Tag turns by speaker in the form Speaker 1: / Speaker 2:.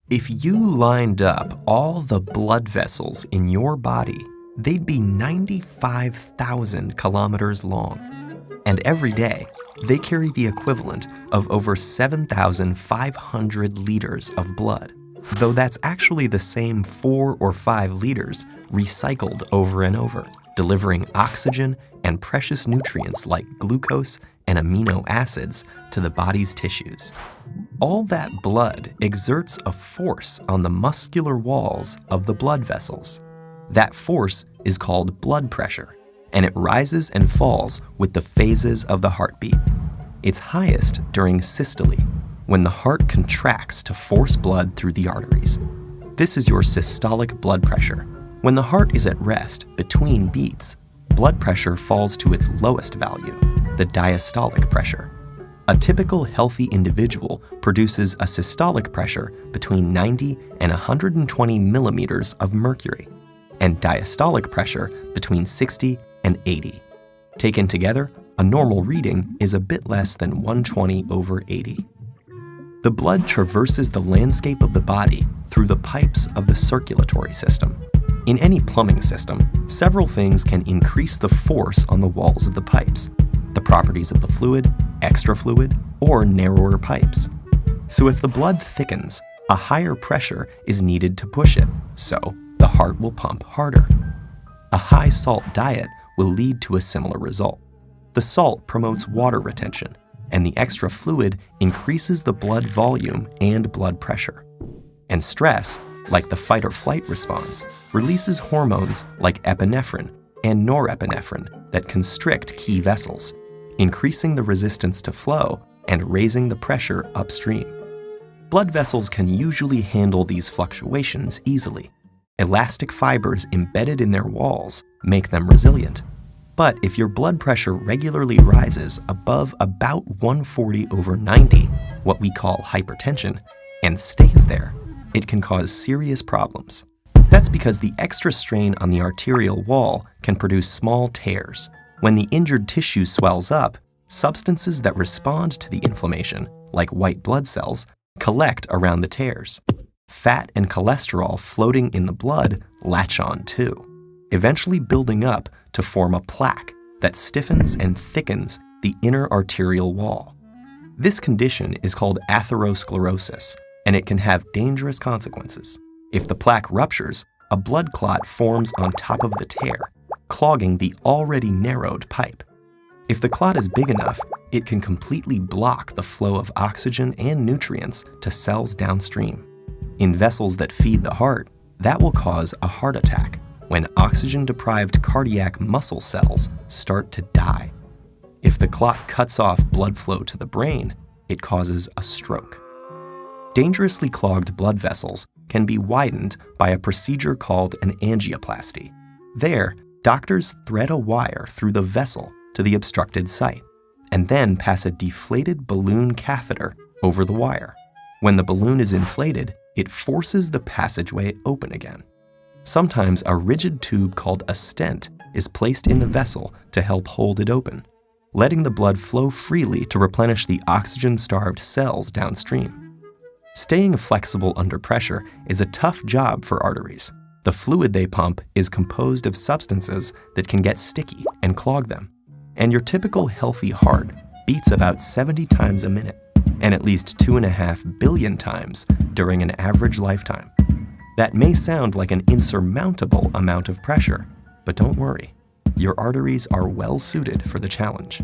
Speaker 1: If you lined up all the blood vessels in your body, they'd be 95,000 kilometers long. And every day, they carry the equivalent of over 7,500 liters of blood, though that's actually the same 4 or 5 liters recycled over and over, delivering oxygen and precious nutrients like glucose and amino acids to the body's tissues. All that blood exerts a force on the muscular walls of the blood vessels. That force is called blood pressure, and it rises and falls with the phases of the heartbeat. It's highest during systole, when the heart contracts to force blood through the arteries. This is your systolic blood pressure. When the heart is at rest between beats, blood pressure falls to its lowest value, the diastolic pressure. A typical healthy individual produces a systolic pressure between 90 and 120 millimeters of mercury, and diastolic pressure between 60 and 80. Taken together, a normal reading is a bit less than 120/80. The blood traverses the landscape of the body through the pipes of the circulatory system. In any plumbing system, several things can increase the force on the walls of the pipes: the properties of the fluid, extra fluid, or narrower pipes. So if the blood thickens, a higher pressure is needed to push it, so the heart will pump harder. A high salt diet will lead to a similar result. The salt promotes water retention, and the extra fluid increases the blood volume and blood pressure. And stress, like the fight or flight response, releases hormones like epinephrine and norepinephrine that constrict key vessels, increasing the resistance to flow and raising the pressure upstream. Blood vessels can usually handle these fluctuations easily. Elastic fibers embedded in their walls make them resilient. But if your blood pressure regularly rises above about 140/90, what we call hypertension, and stays there, it can cause serious problems. That's because the extra strain on the arterial wall can produce small tears. When the injured tissue swells up, substances that respond to the inflammation, like white blood cells, collect around the tears. Fat and cholesterol floating in the blood latch on too, eventually building up to form a plaque that stiffens and thickens the inner arterial wall. This condition is called atherosclerosis, and it can have dangerous consequences. If the plaque ruptures, a blood clot forms on top of the tear, clogging the already narrowed pipe. If the clot is big enough, it can completely block the flow of oxygen and nutrients to cells downstream. In vessels that feed the heart, that will cause a heart attack when oxygen-deprived cardiac muscle cells start to die. If the clot cuts off blood flow to the brain, it causes a stroke. Dangerously clogged blood vessels can be widened by a procedure called an angioplasty. There, doctors thread a wire through the vessel to the obstructed site, and then pass a deflated balloon catheter over the wire. When the balloon is inflated, it forces the passageway open again. Sometimes a rigid tube called a stent is placed in the vessel to help hold it open, letting the blood flow freely to replenish the oxygen-starved cells downstream. Staying flexible under pressure is a tough job for arteries. The fluid they pump is composed of substances that can get sticky and clog them. And your typical healthy heart beats about 70 times a minute, and at least 2.5 billion times during an average lifetime. That may sound like an insurmountable amount of pressure, but don't worry, your arteries are well suited for the challenge.